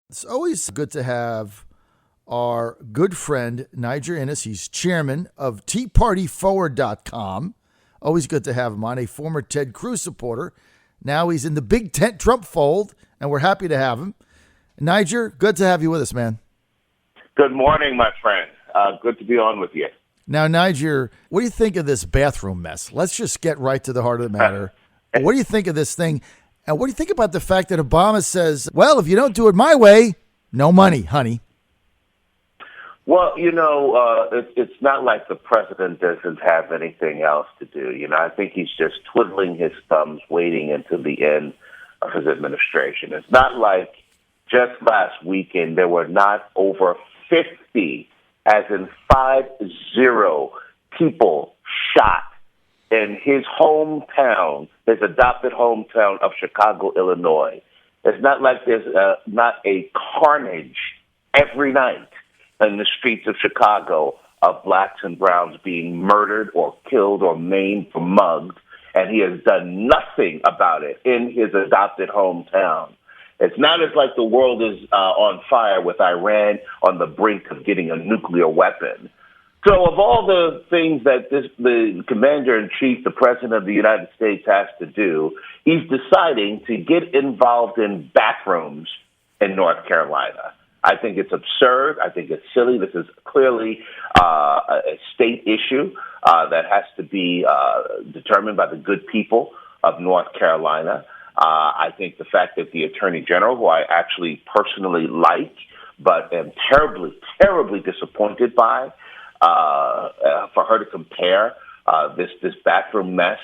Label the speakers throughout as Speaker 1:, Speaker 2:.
Speaker 1: It's always good to have our good friend, Niger Innis. He's chairman of TeaPartyForward.com. Always good to have him on, a former Ted Cruz supporter. Now he's in the big tent Trump fold, and we're happy to have him. Niger, good to have you with us, man.
Speaker 2: Good morning, my friend. Good to be on with you.
Speaker 1: Now, Niger, what do you think of this bathroom mess? Let's just get right to the heart of the matter. What do you think of this thing? And what do you think about the fact that Obama says, well, if you don't do it my way, no money, honey?
Speaker 2: Well, it's not like the president doesn't have anything else to do. I think he's just twiddling his thumbs, waiting until the end of his administration. It's not like just last weekend there were not over 50, as in 50, people shot in his hometown, his adopted hometown of Chicago, Illinois. It's not like there's not a carnage every night in the streets of Chicago of blacks and browns being murdered or killed or maimed or mugged, and he has done nothing about it in his adopted hometown. It's not as like the world is on fire with Iran on the brink of getting a nuclear weapon. So of all the things that the commander-in-chief, the president of the United States, has to do, he's deciding to get involved in bathrooms in North Carolina. I think it's absurd. I think it's silly. This is clearly a state issue that has to be determined by the good people of North Carolina. I think the fact that the Attorney General, who I actually personally like, but am terribly, terribly disappointed by, for her to compare this bathroom mess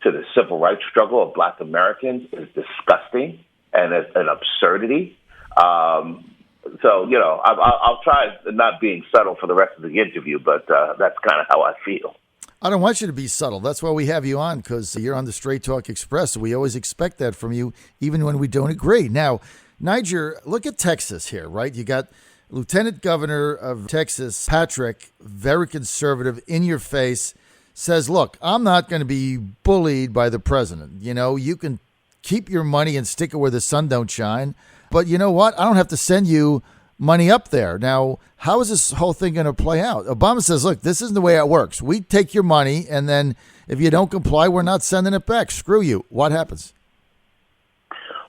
Speaker 2: to the civil rights struggle of black Americans is disgusting and it's an absurdity. I'll try not being subtle for the rest of the interview, but that's kind of how I feel.
Speaker 1: I don't want you to be subtle. That's why we have you on, because you're on the Straight Talk Express. So we always expect that from you, even when we don't agree. Now, Niger, look at Texas here, right? You got Lieutenant Governor of Texas, Patrick, very conservative, in your face, says, look, I'm not going to be bullied by the president. You can keep your money and stick it where the sun don't shine. But you know what? I don't have to send you money up there. Now, how is this whole thing going to play out? Obama says, look, this isn't the way it works. We take your money, and then if you don't comply, we're not sending it back. Screw you. What happens?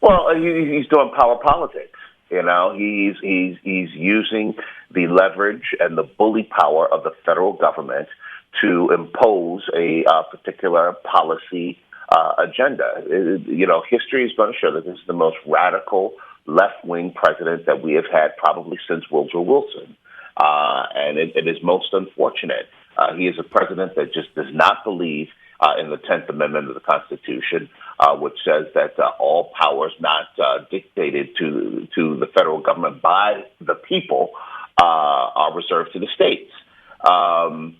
Speaker 2: Well, he's doing power politics. He's using the leverage and the bully power of the federal government to impose a particular policy agenda. History is going to show that this is the most radical left-wing president that we have had probably since Woodrow Wilson. And it is most unfortunate. He is a president that just does not believe in the 10th Amendment of the Constitution, which says that all powers not dictated to the federal government by the people are reserved to the states. And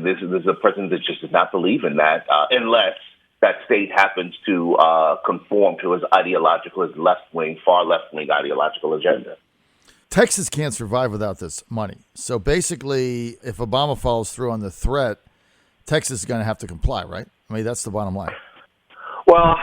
Speaker 2: this is a president that just does not believe in that unless that state happens to conform to his left-wing, far left-wing ideological agenda.
Speaker 1: Texas can't survive without this money. So basically, if Obama follows through on the threat, Texas is going to have to comply, right? I mean, that's the bottom line.
Speaker 2: Well,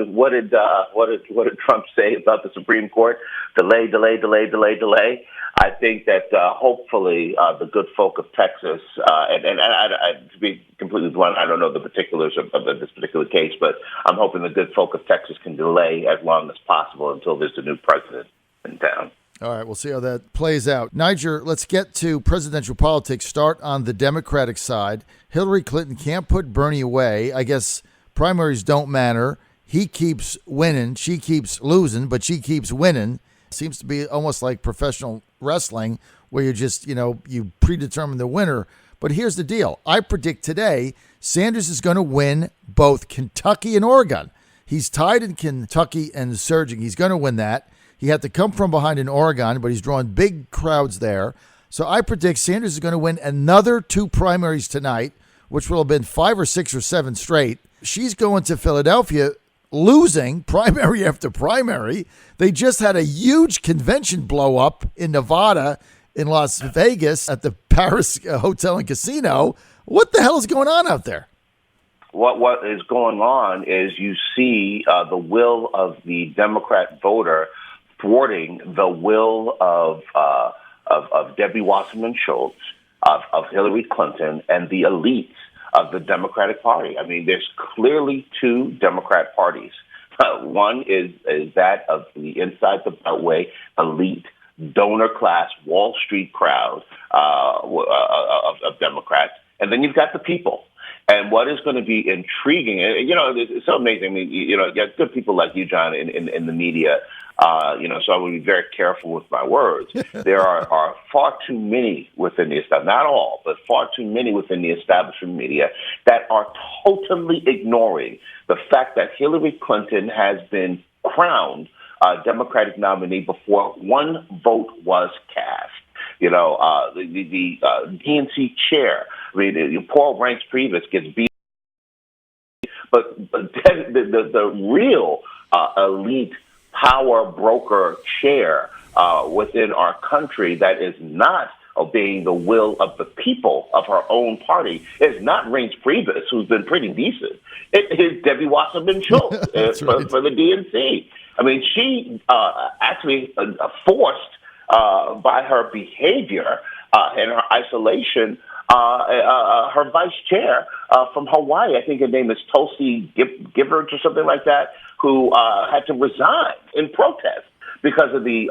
Speaker 2: what did Trump say about the Supreme Court? Delay, delay, delay, delay, delay. I think that hopefully the good folk of Texas, and I, to be completely blunt, I don't know the particulars of this particular case, but I'm hoping the good folk of Texas can delay as long as possible until there's a new president in town.
Speaker 1: All right, we'll see how that plays out. Niger, let's get to presidential politics. Start on the Democratic side. Hillary Clinton can't put Bernie away. I guess primaries don't matter. He keeps winning. She keeps losing, but she keeps winning. Seems to be almost like professional wrestling where you just, you predetermine the winner. But here's the deal. I predict today Sanders is going to win both Kentucky and Oregon. He's tied in Kentucky and surging. He's going to win that. He had to come from behind in Oregon, but he's drawing big crowds there. So I predict Sanders is going to win another 2 primaries tonight, which will have been 5 or 6 or 7 straight. She's going to Philadelphia, losing primary after primary. They just had a huge convention blow up in Nevada, in Las Vegas, at the Paris Hotel and Casino. What the hell is going on out there?
Speaker 2: What is going on is you see the will of the Democrat voter thwarting the will of Debbie Wasserman Schultz, of Hillary Clinton, and the elites of the Democratic Party. I mean, there's clearly two Democrat parties. One is that of the inside the Beltway elite, donor class, Wall Street crowd of Democrats, and then you've got the people. And what is going to be intriguing, it's so amazing. I mean, you have good people like you, John, in the media. So I will be very careful with my words. There are far too many within the establishment, not all, but far too many within the establishment media that are totally ignoring the fact that Hillary Clinton has been crowned Democratic nominee before one vote was cast. The DNC chair, I mean, Paul Reince Priebus gets beat, but the real elite power broker chair within our country that is not obeying the will of the people of her own party is not Reince Priebus, who's been pretty decent. It is Debbie Wasserman Schultz for the DNC. I mean, she actually forced by her behavior and her isolation her vice chair from Hawaii, I think her name is Tulsi Gibbard or something like that, who had to resign in protest because of the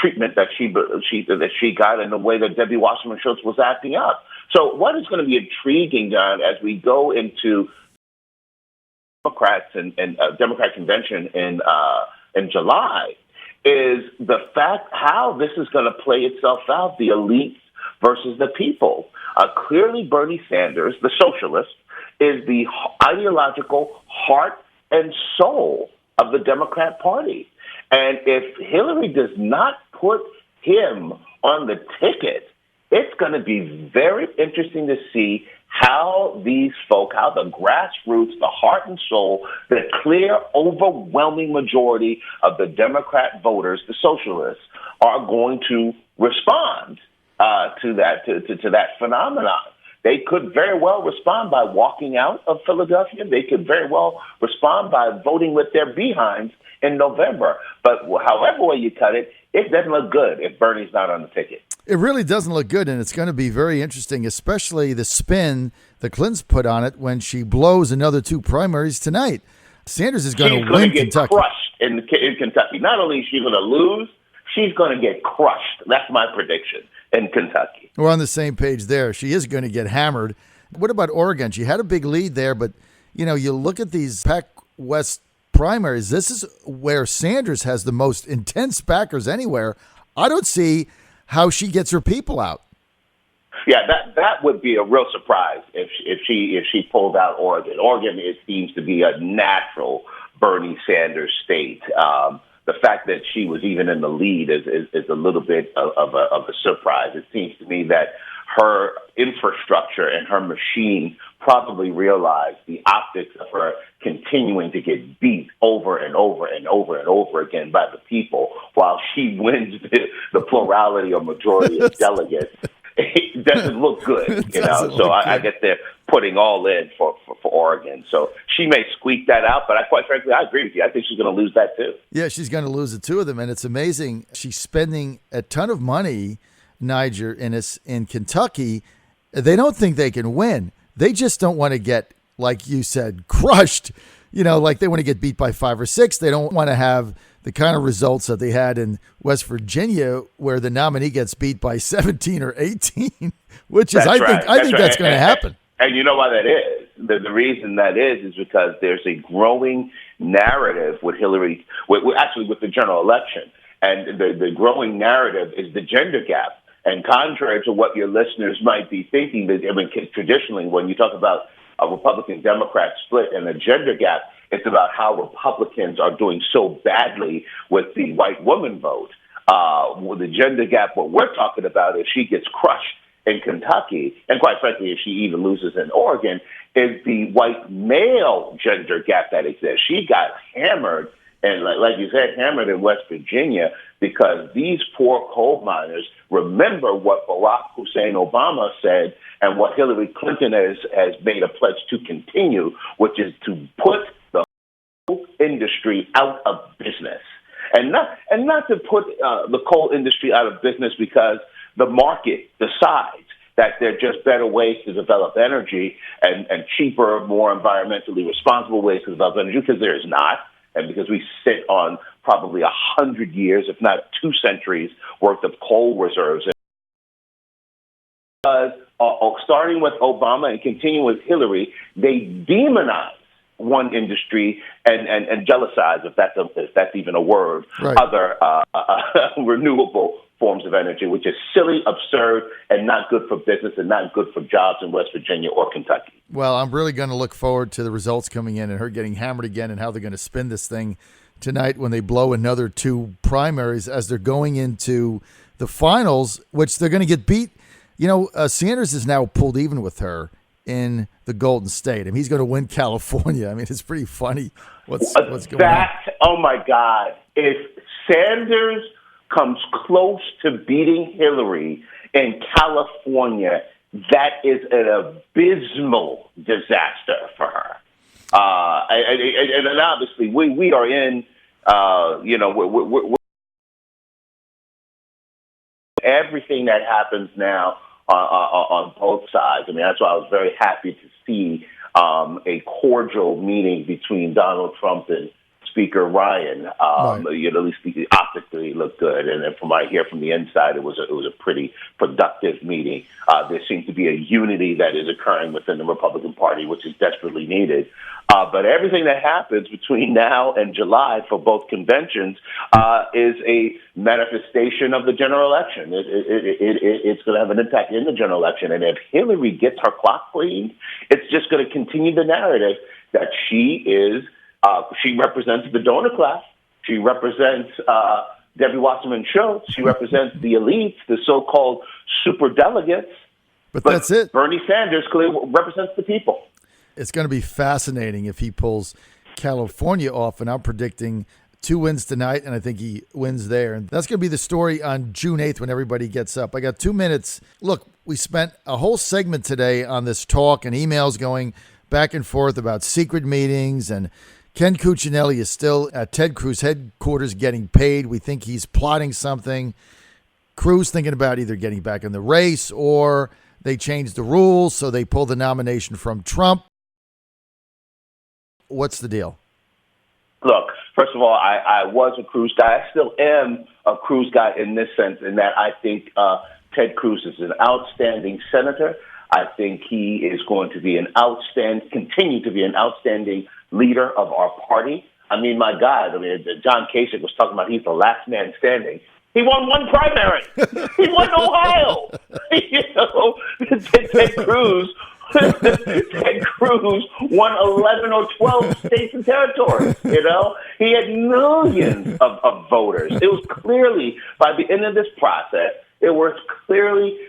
Speaker 2: treatment that she got and the way that Debbie Wasserman Schultz was acting up. So what is going to be intriguing, John, as we go into Democrats and Democrat convention in July, is the fact how this is going to play itself out, the elites versus the people. Clearly, Bernie Sanders, the socialist, is the ideological heart and soul of the Democrat Party. And if Hillary does not put him on the ticket, it's going to be very interesting to see how these folk, how the grassroots, the heart and soul, the clear, overwhelming majority of the Democrat voters, the socialists, are going to respond to that phenomenon. They could very well respond by walking out of Philadelphia. They could very well respond by voting with their behinds in November. But however way you cut it, it doesn't look good if Bernie's not on the ticket.
Speaker 1: It really doesn't look good, and it's going to be very interesting, especially the spin the Clintons put on it when she blows another two primaries tonight. Sanders is going to win Kentucky.
Speaker 2: She's going to get crushed in Kentucky. Not only is she going to lose, she's going to get crushed. That's my prediction in Kentucky.
Speaker 1: We're on the same page there. She is going to get hammered. What about Oregon? She had a big lead there, but, you look at these Pac West primaries. This is where Sanders has the most intense backers anywhere. I don't see how she gets her people out.
Speaker 2: Yeah, that would be a real surprise if she pulled out Oregon. Oregon seems to be a natural Bernie Sanders state. The fact that she was even in the lead is a little bit of a surprise. It seems to me that her infrastructure and her machine probably realized the optics of her continuing to get beat over and over and over and over again by the people while she wins the plurality or majority of delegates. It doesn't look good, So I guess they're putting all in for Oregon. So she may squeak that out, but quite frankly, I agree with you. I think she's going to lose that too.
Speaker 1: Yeah, she's going to lose the two of them, and it's amazing. She's spending a ton of money, Niger Innis, in Kentucky. They don't think they can win. They just don't want to get, like you said, crushed. Like they want to get beat by 5 or 6. They don't want to have the kind of results that they had in West Virginia where the nominee gets beat by 17 or 18, which is, I think that's going to happen.
Speaker 2: And you know why that is? The reason that is because there's a growing narrative with Hillary, with the general election. And the growing narrative is the gender gap. And contrary to what your listeners might be thinking, traditionally, when you talk about a Republican-Democrat split and a gender gap, it's about how Republicans are doing so badly with the white woman vote. With the gender gap, what we're talking about is she gets crushed in Kentucky, and quite frankly, if she even loses in Oregon, is the white male gender gap that exists. She got hammered, and like you said, hammered in West Virginia because these poor coal miners remember what Barack Hussein Obama said and what Hillary Clinton has made a pledge to continue, which is to put the whole industry out of business. and not to put the coal industry out of business because the market decides that there are just better ways to develop energy and cheaper, more environmentally responsible ways to develop energy, because there is not, and because we sit on probably 100 years, if not 2 centuries, worth of coal reserves. Starting with Obama and continuing with Hillary, they demonize one industry and jealousize, if that's even a word,
Speaker 1: right,
Speaker 2: other renewable forms of energy, which is silly, absurd, and not good for business and not good for jobs in West Virginia or Kentucky.
Speaker 1: Well, I'm really going to look forward to the results coming in and her getting hammered again and how they're going to spin this thing tonight when they blow another 2 primaries as they're going into the finals, which they're going to get beat. You know, Sanders is now pulled even with her in the Golden State. I mean, he's going to win California. I mean, it's pretty funny what's going on.
Speaker 2: Oh, my God. If Sanders comes close to beating Hillary in California, that is an abysmal disaster for her. And obviously, we are in, we're everything that happens now on both sides. I mean, that's why I was very happy to see a cordial meeting between Donald Trump and Speaker Ryan. Right. At least optically looked good, and then from what I hear from the inside, it was a pretty productive meeting. There seems to be a unity that is occurring within the Republican Party, which is desperately needed. But everything that happens between now and July for both conventions is a manifestation of the general election. It's going to have an impact in the general election, and if Hillary gets her clock cleaned, it's just going to continue the narrative that she represents the donor class. She represents Debbie Wasserman Schultz. She represents the elites, the so-called superdelegates.
Speaker 1: But that's it.
Speaker 2: Bernie Sanders clearly represents the people.
Speaker 1: It's going to be fascinating if he pulls California off, and I'm predicting 2 wins tonight, and I think he wins there. And that's going to be the story on June 8th when everybody gets up. I got 2 minutes. Look, we spent a whole segment today on this talk and emails going back and forth about secret meetings, and Ken Cuccinelli is still at Ted Cruz headquarters getting paid. We think he's plotting something. Cruz thinking about either getting back in the race or they changed the rules, so they pull the nomination from Trump. What's the deal?
Speaker 2: Look, first of all, I was a Cruz guy. I still am a Cruz guy in this sense, in that I think Ted Cruz is an outstanding senator. I think he is going to be continue to be an outstanding leader of our party. I mean, my God, John Kasich was talking about he's the last man standing. He won 1 primary. He won Ohio. Ted Cruz won 11 or 12 states and territories. He had millions of voters. It was clearly, by the end of this process, it was clearly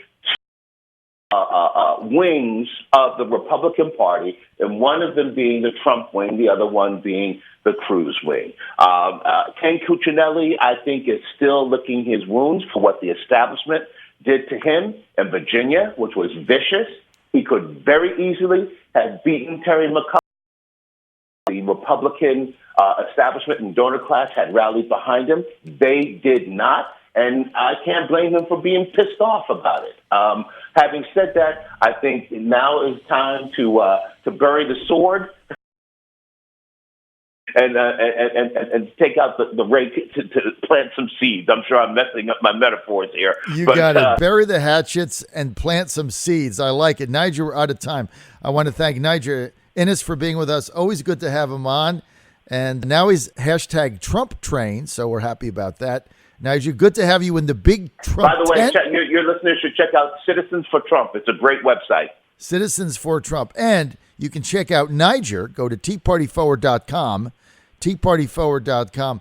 Speaker 2: wings of the Republican Party, and one of them being the Trump wing, the other one being the Cruz wing. Ken Cuccinelli, I think, is still licking his wounds for what the establishment did to him in Virginia, which was vicious. He could very easily have beaten Terry McCullough. The Republican establishment and donor class had rallied behind him. They did not. And I can't blame him for being pissed off about it. Having said that, I think now is time to bury the sword and take out the rake to plant some seeds. I'm sure I'm messing up my metaphors here.
Speaker 1: You got it. Bury the hatchets and plant some seeds. I like it. Niger, we're out of time. I want to thank Niger Innis for being with us. Always good to have him on. And now he's hashtag Trump train, so we're happy about that. Niger, good to have you in the big Trump
Speaker 2: tent. By the way,
Speaker 1: tent.
Speaker 2: Your listeners should check out Citizens for Trump. It's a great website.
Speaker 1: Citizens for Trump. And you can check out Niger. Go to teapartyforward.com, teapartyforward.com.